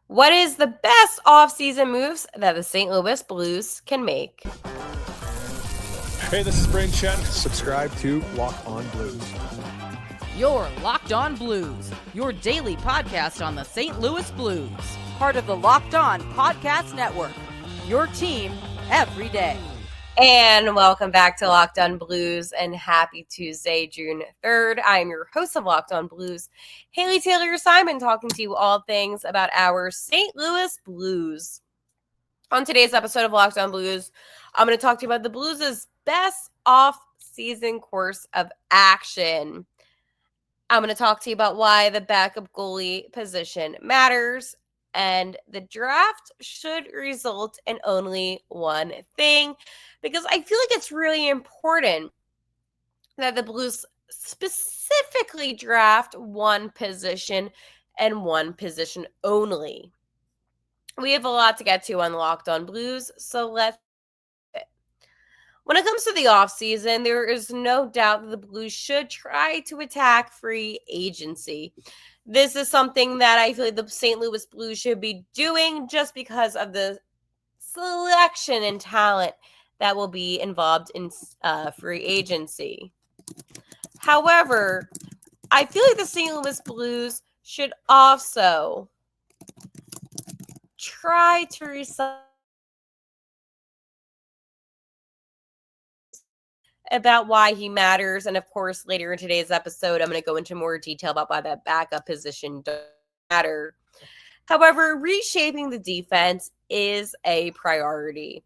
What is the best offseason moves that the St. Louis Blues can make? Hey, this is Brain Chen. Subscribe to Lock On Blues. You're Locked On Blues, your daily podcast on the St. Louis Blues. Part of the Locked On Podcast Network, your team every day. And welcome back to Locked On Blues and happy Tuesday, June 3rd. I am your host of Locked On Blues, Haley Taylor-Simon, talking to you all things about our St. Louis Blues. On today's episode of Locked On Blues, I'm going to talk to you about the Blues' best off-season course of action. I'm going to talk to you about why the backup goalie position matters, and the draft should result in only one thing, because I feel like it's really important that the Blues specifically draft one position and one position only. We have a lot to get to on Locked On Blues, so let's. When it comes to the offseason, there is no doubt that the Blues should try to attack free agency. This is something that I feel like the St. Louis Blues should be doing just because of the selection and talent that will be involved in free agency. However, I feel like the St. Louis Blues should also try to resign about why he matters. And of course, later in today's episode, I'm going to go into more detail about why that backup position does matter. However, reshaping the defense is a priority.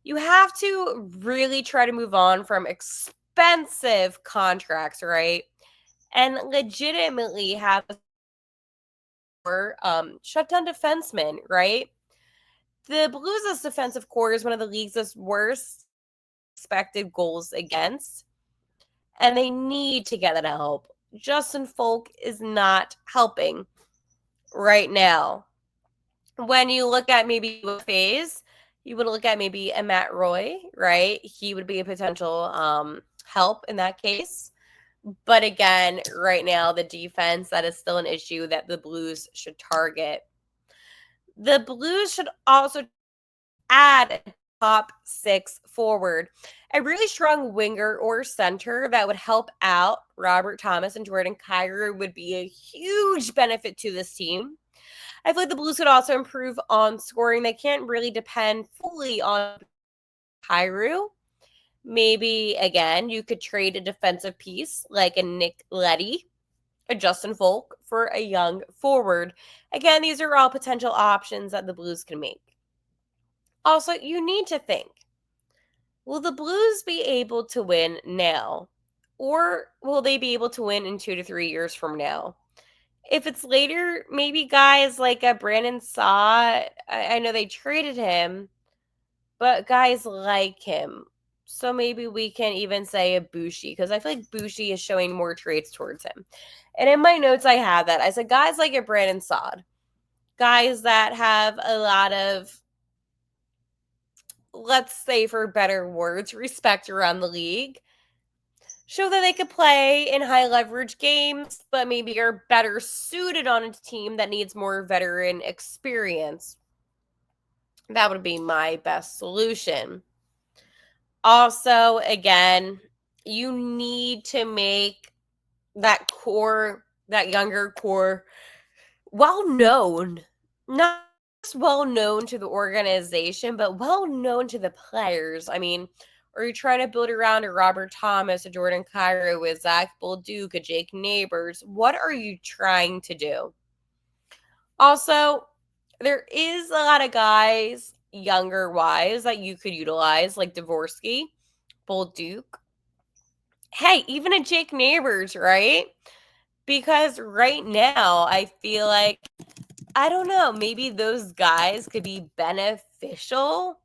You have to really try to move on from expensive contracts, right? And legitimately have a shutdown defenseman, right? The Blues' defensive core is one of the league's worst expected goals against, and they need to get that help. Justin Faulk is not helping right now. When you look at maybe a phase, you would look at maybe a Matt Roy, right? He would be a potential help in that case. But again, right now, the defense, that is still an issue that the Blues should target. The Blues should also add a top six forward, a really strong winger or center that would help out Robert Thomas and Jordan Kyrou would be a huge benefit to this team. I feel like the Blues could also improve on scoring. They can't really depend fully on Kyrou. Maybe, again, you could trade a defensive piece like a Leddy, a Justin Faulk for a young forward. Again, these are all potential options that the Blues can make. Also, you need to think, will the Blues be able to win now? Or will they be able to win in 2 to 3 years from now? If it's later, maybe guys like Brandon Saw, I know they traded him, but guys like him. So maybe we can even say a Bushi, because I feel like Bushi is showing more traits towards him. And in my notes, I have that. I said guys like a Brandon Saad, guys that have a lot of, let's say for better words, respect around the league. Show that they could play in high leverage games, but maybe are better suited on a team that needs more veteran experience. That would be my best solution. Also, again, you need to make that core, that younger core, well known. Not just well known to the organization, but well known to the players. I mean, are you trying to build around a Robert Thomas, a Jordan Kyrou, a Zach Bolduc, a Jake Neighbors? What are you trying to do? Also, there is a lot of guys, younger wise, that you could utilize, like Dvorsky, Bolduc. Hey, even a Jake Neighbors, right? Because right now, I feel like, I don't know, maybe those guys could be beneficial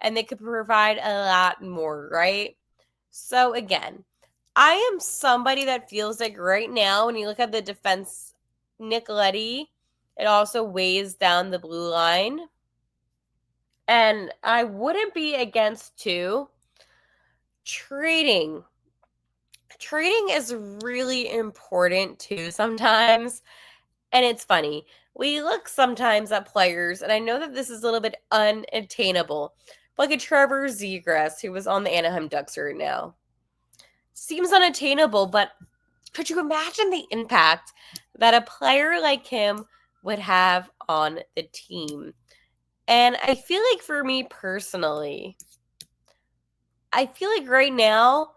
and they could provide a lot more, right? So again, I am somebody that feels like right now, when you look at the defense, Nick Leddy, it also weighs down the blue line. And I wouldn't be against trading. Trading is really important too sometimes. And it's funny. We look sometimes at players, and I know that this is a little bit unattainable, like a Trevor Zegras, who was on the Anaheim Ducks right now. Seems unattainable, but could you imagine the impact that a player like him would have on the team? And I feel like for me personally, I feel like right now,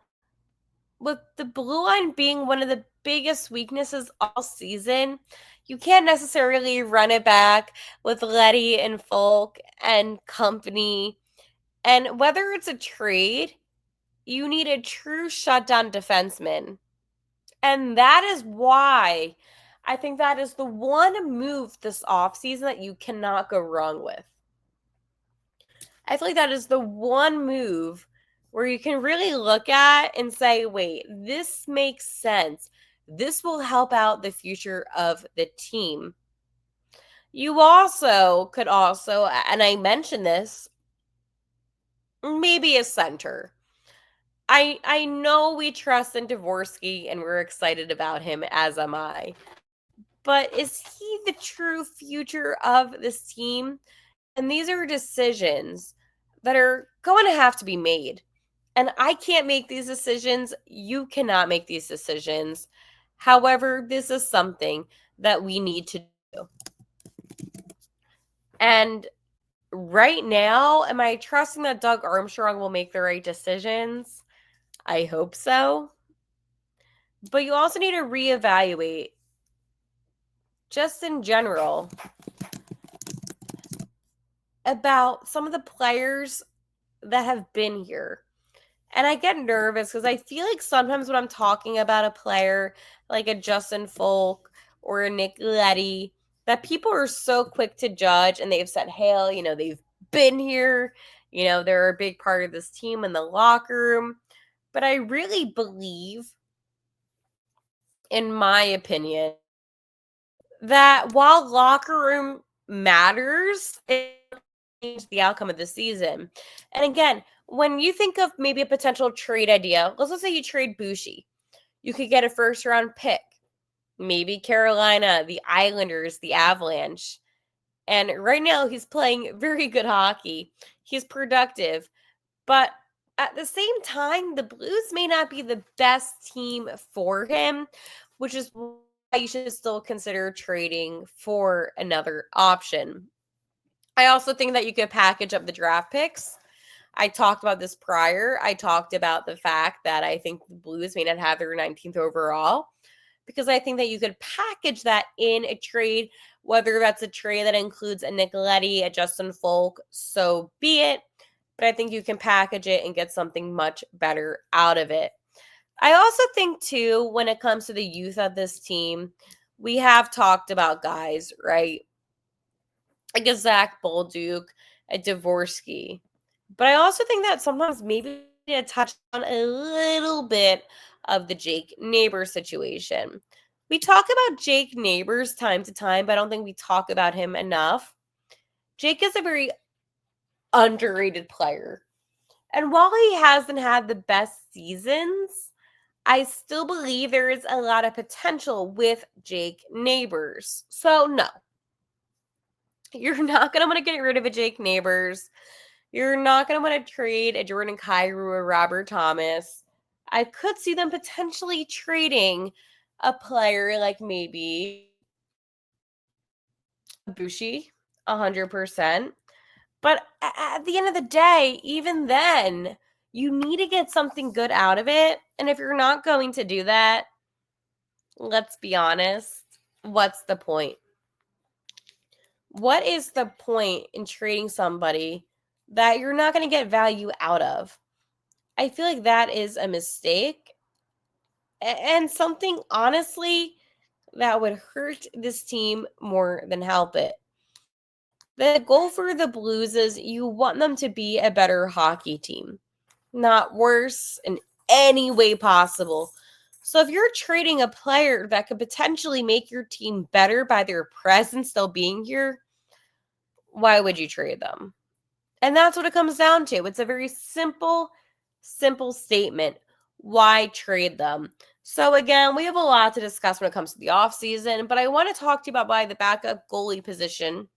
with the blue line being one of the biggest weaknesses all season, you can't necessarily run it back with Leddy and Faulk and company. And whether it's a trade, you need a true shutdown defenseman. And that is why I think that is the one move this offseason that you cannot go wrong with. I feel like that is the one move where you can really look at and say, wait, this makes sense. This will help out the future of the team. You also could and I mentioned this, maybe a center. I know we trust in Dvorsky and we're excited about him, as am I. But is he the true future of this team? And these are decisions that are going to have to be made. And I can't make these decisions. You cannot make these decisions. However, this is something that we need to do. And right now, am I trusting that Doug Armstrong will make the right decisions? I hope so. But you also need to reevaluate, just in general, about some of the players that have been here. And I get nervous because I feel like sometimes when I'm talking about a player like a Justin Faulk or a Nick Leddy, that people are so quick to judge and they've said, hail, they've been here, they're a big part of this team in the locker room. But I really believe, in my opinion, that while locker room matters, it change the outcome of the season. And again, when you think of maybe a potential trade idea, let's say you trade Bushi. You could get a first round pick, maybe Carolina, the Islanders, the Avalanche. And right now he's playing very good hockey. He's productive. But at the same time, the Blues may not be the best team for him, which is why you should still consider trading for another option. I also think that you could package up the draft picks. I talked about this prior. I talked about the fact that I think the Blues may not have their 19th overall, because I think that you could package that in a trade, whether that's a trade that includes a Nick Leddy, a Justin Faulk, so be it. But I think you can package it and get something much better out of it. I also think, too, when it comes to the youth of this team, we have talked about guys, right? Like a Zach Bolduc, a Dvorsky. But I also think that sometimes maybe to touch on a little bit of the Jake Neighbors situation. We talk about Jake Neighbors time to time, but I don't think we talk about him enough. Jake is a very underrated player. And while he hasn't had the best seasons, I still believe there is a lot of potential with Jake Neighbors. So, no. You're not going to want to get rid of a Jake Neighbors. You're not going to want to trade a Jordan Kyrou or Robert Thomas. I could see them potentially trading a player like maybe Bushi, 100%. But at the end of the day, even then, you need to get something good out of it. And if you're not going to do that, let's be honest, what's the point? What is the point in trading somebody that you're not going to get value out of? I feel like that is a mistake and something, honestly, that would hurt this team more than help it. The goal for the Blues is you want them to be a better hockey team, not worse in any way possible. So if you're trading a player that could potentially make your team better by their presence still being here, why would you trade them? And that's what it comes down to. It's a very simple statement. Why trade them? So again, we have a lot to discuss when it comes to the offseason, but I want to talk to you about why the backup goalie position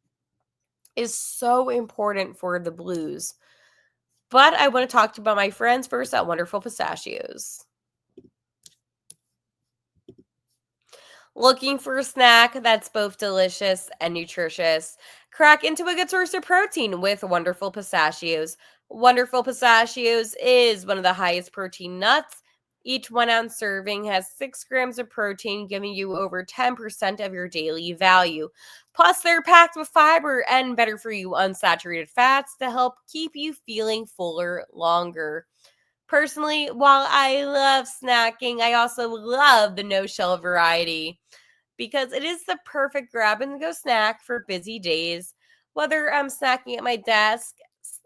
is so important for the Blues. But I want to talk to you about my friends first at Wonderful Pistachios. Looking for a snack that's both delicious and nutritious? Crack into a good source of protein with Wonderful Pistachios. Wonderful Pistachios is one of the highest protein nuts. Each 1 ounce serving has 6 grams of protein, giving you over 10% of your daily value. Plus, they're packed with fiber and better for you unsaturated fats to help keep you feeling fuller longer. Personally, while I love snacking, I also love the no-shell variety because it is the perfect grab and go snack for busy days. Whether I'm snacking at my desk,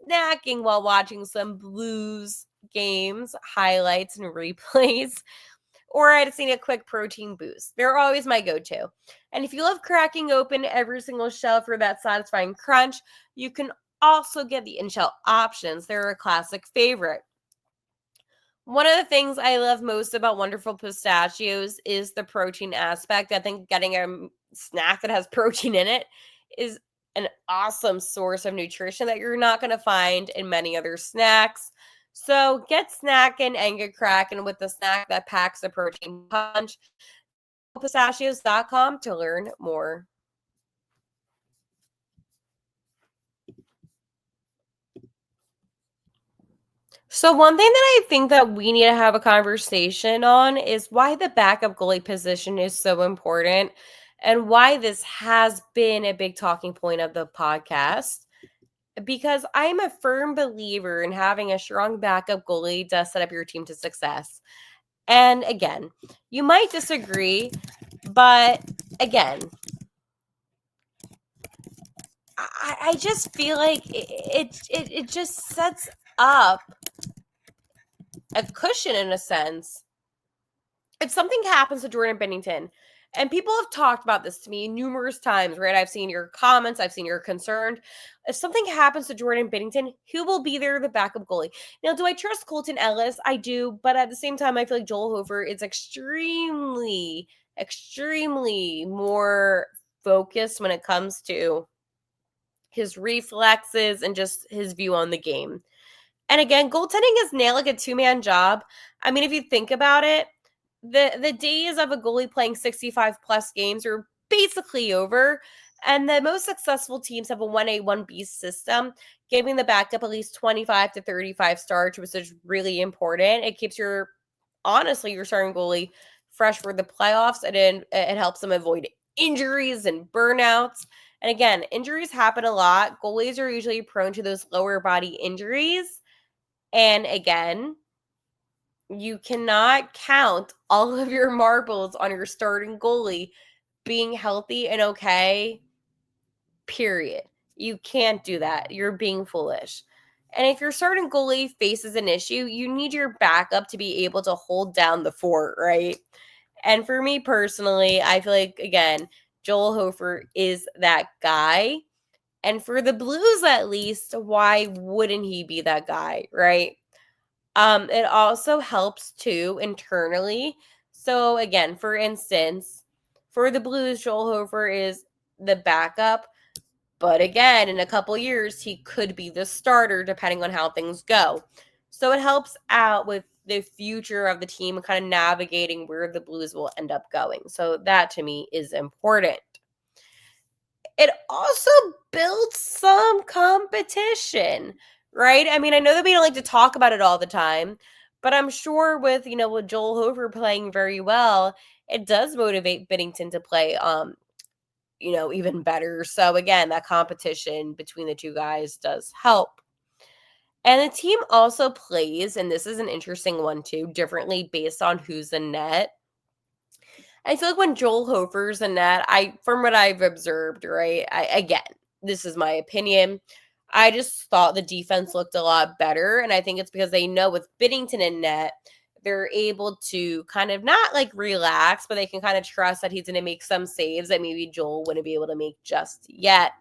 snacking while watching some Blues games, highlights, and replays, or I just need a quick protein boost. They're always my go-to. And if you love cracking open every single shell for that satisfying crunch, you can also get the in-shell options. They're a classic favorite. One of the things I love most about Wonderful Pistachios is the protein aspect. I think getting a snack that has protein in it is an awesome source of nutrition that you're not going to find in many other snacks. So get snackin' and get crackin' with the snack that packs a protein punch. Pistachios.com to learn more. So one thing that I think that we need to have a conversation on is why the backup goalie position is so important and why this has been a big talking point of the podcast. Because I'm a firm believer in having a strong backup goalie does set up your team to success. And again, you might disagree, but again, I just feel like it just sets up a cushion in a sense. If something happens to Jordan Bennington, and people have talked about this to me numerous times, right? I've seen your comments, I've seen you're concerned. If something happens to Jordan Bennington, who will be there, the backup goalie? Now, do I trust Colton Ellis? I do, but at the same time, I feel like Joel Hofer is extremely, extremely more focused when it comes to his reflexes and just his view on the game. And again, goaltending is now like a two-man job. I mean, if you think about it, the days of a goalie playing 65 plus games are basically over. And the most successful teams have a 1A, 1B system, giving the backup at least 25 to 35 starts, which is really important. It keeps your starting goalie fresh for the playoffs, and it helps them avoid injuries and burnouts. And again, injuries happen a lot. Goalies are usually prone to those lower body injuries. And again, you cannot count all of your marbles on your starting goalie being healthy and okay, period. You can't do that. You're being foolish. And if your starting goalie faces an issue, you need your backup to be able to hold down the fort, right? And for me personally, I feel like, again, Joel Hofer is that guy. And for the Blues, at least, why wouldn't he be that guy, right? It also helps too internally. So again, for instance, for the Blues, Joel Hofer is the backup, but again, in a couple years, he could be the starter depending on how things go. So it helps out with the future of the team and kind of navigating where the Blues will end up going. So that to me is important. It also builds some competition, right? I mean, I know that we don't like to talk about it all the time, but I'm sure with, with Joel Hofer playing very well, it does motivate Binnington to play, even better. So again, that competition between the two guys does help. And the team also plays, and this is an interesting one too, differently based on who's in net. I feel like when Joel Hofer's in net, from what I've observed, right? Again, this is my opinion. I just thought the defense looked a lot better. And I think it's because they know with Binnington in net, they're able to kind of not like relax, but they can kind of trust that he's going to make some saves that maybe Joel wouldn't be able to make just yet.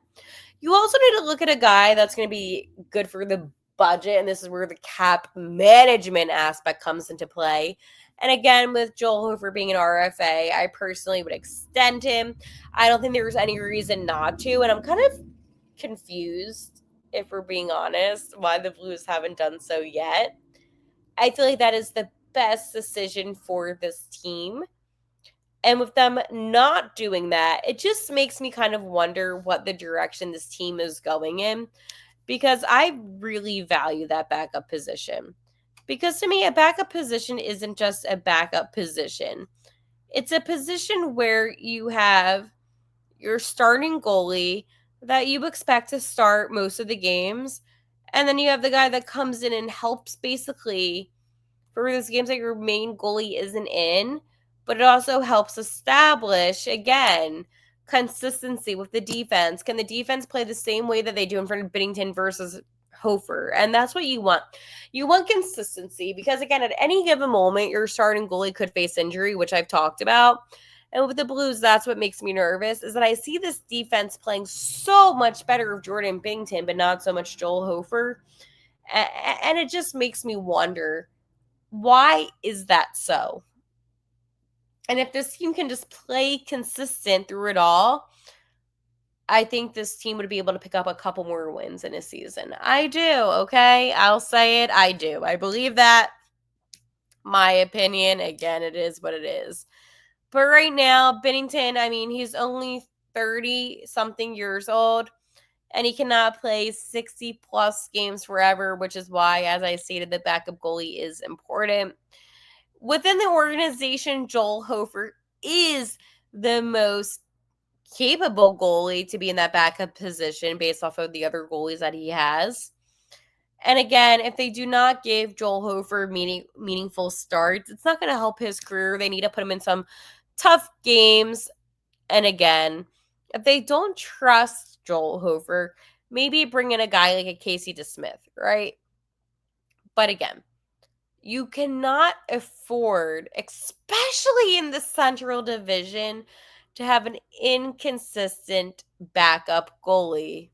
You also need to look at a guy that's going to be good for the budget. And this is where the cap management aspect comes into play. And again, with Joel Hofer being an RFA, I personally would extend him. I don't think there's any reason not to. And I'm kind of confused, if we're being honest, why the Blues haven't done so yet. I feel like that is the best decision for this team. And with them not doing that, it just makes me kind of wonder what the direction this team is going in, because I really value that backup position. Because to me, a backup position isn't just a backup position. It's a position where you have your starting goalie that you expect to start most of the games, and then you have the guy that comes in and helps basically for those games that your main goalie isn't in, but it also helps establish, again, consistency with the defense. Can the defense play the same way that they do in front of Binnington versus Hofer? And that's what you want. You want consistency because, again, at any given moment, your starting goalie could face injury, which I've talked about. And with the Blues, that's what makes me nervous, is that I see this defense playing so much better with Jordan Binnington, but not so much Joel Hofer. And it just makes me wonder, why is that so? And if this team can just play consistent through it all, I think this team would be able to pick up a couple more wins in a season. I do, okay? I'll say it. I do. I believe that. My opinion. Again, it is what it is. But right now, Binnington, I mean, he's only 30-something years old, and he cannot play 60-plus games forever, which is why, as I stated, the backup goalie is important. Within the organization, Joel Hofer is the most capable goalie to be in that backup position based off of the other goalies that he has. And again, if they do not give Joel Hofer meaningful starts, it's not going to help his career. They need to put him in some tough games. And again, if they don't trust Joel Hofer, maybe bring in a guy like a Casey DeSmith, right? But again, you cannot afford, especially in the Central Division, to have an inconsistent backup goalie.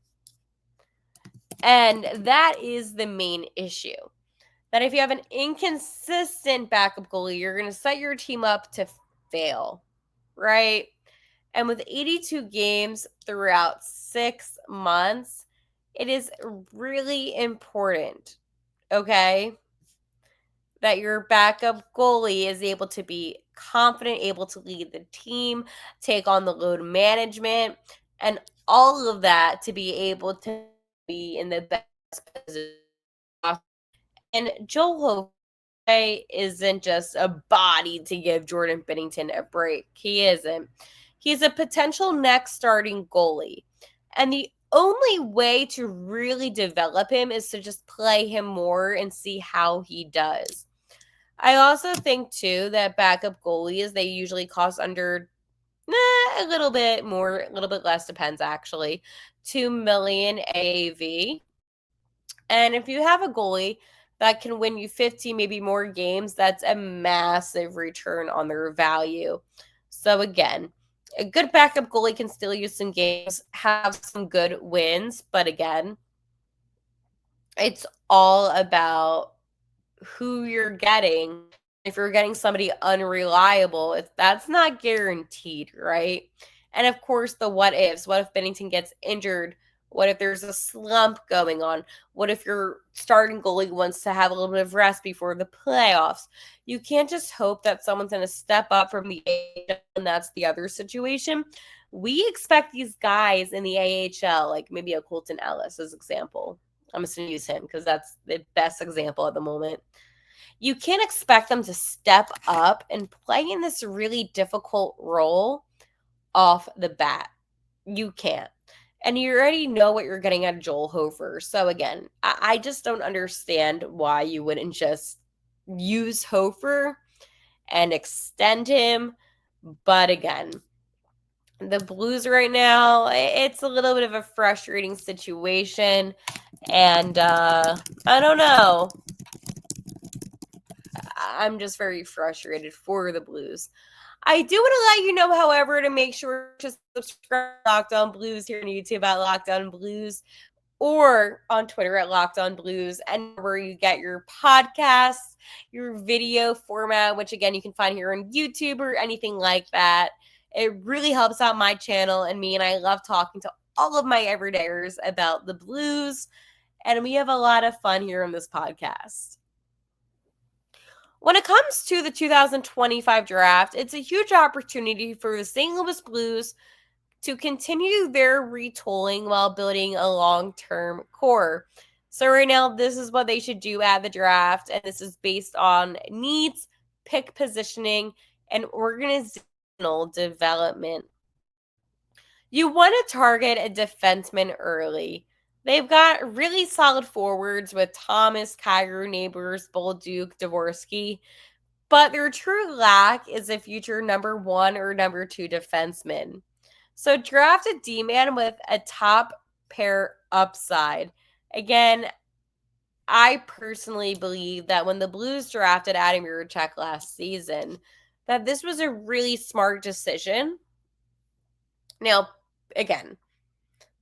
And that is the main issue. That if you have an inconsistent backup goalie, you're going to set your team up to fail, right? And with 82 games throughout 6 months, it is really important, okay, that your backup goalie is able to be confident, able to lead the team, take on the load management, and all of that to be able to be in the best position. And Joel Hofer isn't just a body to give Jordan Binnington a break. He isn't. He's a potential next starting goalie. And the only way to really develop him is to just play him more and see how he does. I also think, too, that backup goalies, they usually cost under a little bit more, a little bit less, depends actually, $2 million AAV. And if you have a goalie that can win you 50, maybe more games, that's a massive return on their value. So again, a good backup goalie can still use some games, have some good wins, but again, it's all about who you're getting. If you're getting somebody unreliable, that's not guaranteed, right? And of course, the what ifs. What if Binnington gets injured? What if there's a slump going on? What if your starting goalie wants to have a little bit of rest before the playoffs? You can't just hope that someone's going to step up from the AHL, and that's the other situation. We expect these guys in the AHL, like maybe a Colton Ellis as example. I'm just going to use him because that's the best example at the moment. You can't expect them to step up and play in this really difficult role off the bat. You can't. And you already know what you're getting out of Joel Hofer. So again, I just don't understand why you wouldn't just use Hofer and extend him. But again, the Blues right now, it's a little bit of a frustrating situation. And I don't know. I'm just very frustrated for the Blues. I do want to let you know, however, to make sure to subscribe to Locked On Blues here on YouTube at Locked On Blues. or on Twitter at Locked On Blues, and where you get your podcasts, your video format, which again you can find here on YouTube or anything like that. It really helps out my channel and me, and I love talking to all of my everydayers about the Blues, and we have a lot of fun here on this podcast. When it comes to the 2025 draft, it's a huge opportunity for the St. Louis Blues to continue their retooling while building a long-term core. So right now, this is what they should do at the draft, and this is based on needs, pick positioning, and organizational development. You want to target a defenseman early. They've got really solid forwards with Thomas, Kyger, Neighbors, Bolduc, Dvorsky, but their true lack is a future number 1 or number 2 defenseman. So draft a D-man with a top pair upside. Again, I personally believe that when the Blues drafted Adam Jiricek last season, that this was a really smart decision. Now, again,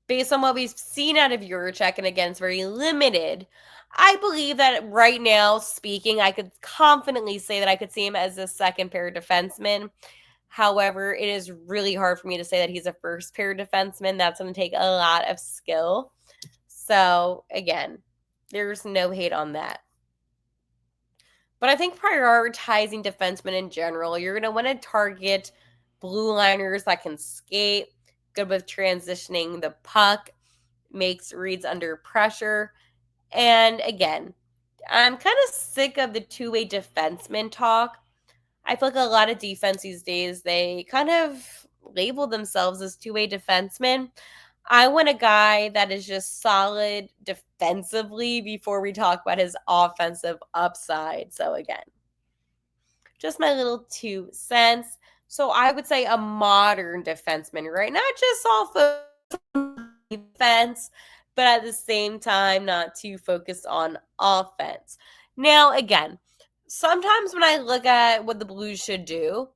based on what we've seen out of Jiricek, and again, it's very limited, I believe that right now, speaking, I could confidently say that I could see him as a second pair defenseman. However, it is really hard for me to say that he's a first pair defenseman. That's going to take a lot of skill. So, again, there's no hate on that. But I think prioritizing defensemen in general, you're going to want to target blue liners that can skate, good with transitioning the puck, makes reads under pressure. And again, I'm kind of sick of the two-way defenseman talk. I feel like a lot of defense these days, they kind of label themselves as two-way defensemen. I want a guy that is just solid defensively before we talk about his offensive upside. So again, just my little 2 cents. So I would say a modern defenseman, right? Not just off of defense, but at the same time, not too focused on offense. Now, again, sometimes when I look at what the Blues should do,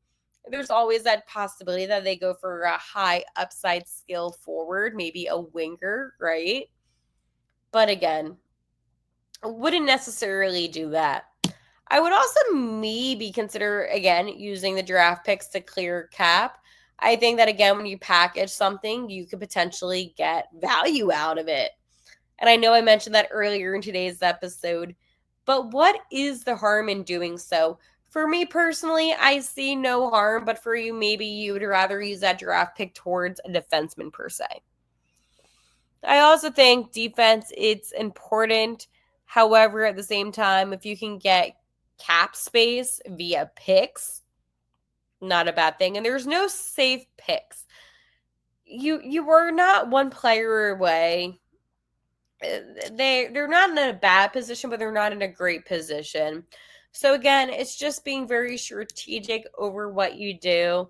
there's always that possibility that they go for a high upside skill forward, maybe a winger, right? But again, I wouldn't necessarily do that. I would also maybe consider, again, using the draft picks to clear cap. I think that, again, when you package something, you could potentially get value out of it. And I know I mentioned that earlier in today's episode, but what is the harm in doing so? For me personally, I see no harm, but for you, maybe you would rather use that draft pick towards a defenseman per se. I also think defense, it's important. However, at the same time, if you can get cap space via picks, not a bad thing. And there's no safe picks. You are not one player away. They're not in a bad position, but they're not in a great position. So again, it's just being very strategic over what you do.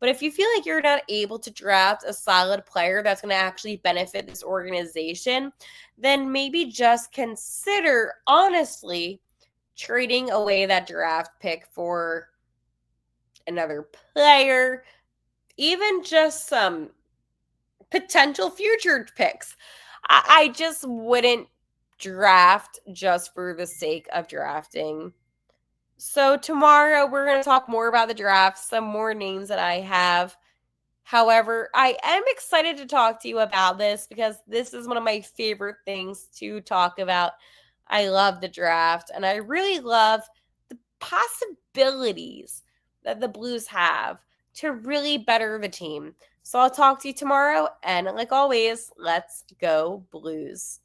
But if you feel like you're not able to draft a solid player that's going to actually benefit this organization, then maybe just consider, honestly, trading away that draft pick for another player, even just some potential future picks. I just wouldn't draft just for the sake of drafting. So tomorrow we're going to talk more about the draft, some more names that I have. However, I am excited to talk to you about this because this is one of my favorite things to talk about. I love the draft, and I really love the possibilities that the Blues have to really better the team. So I'll talk to you tomorrow, and like always, let's go Blues.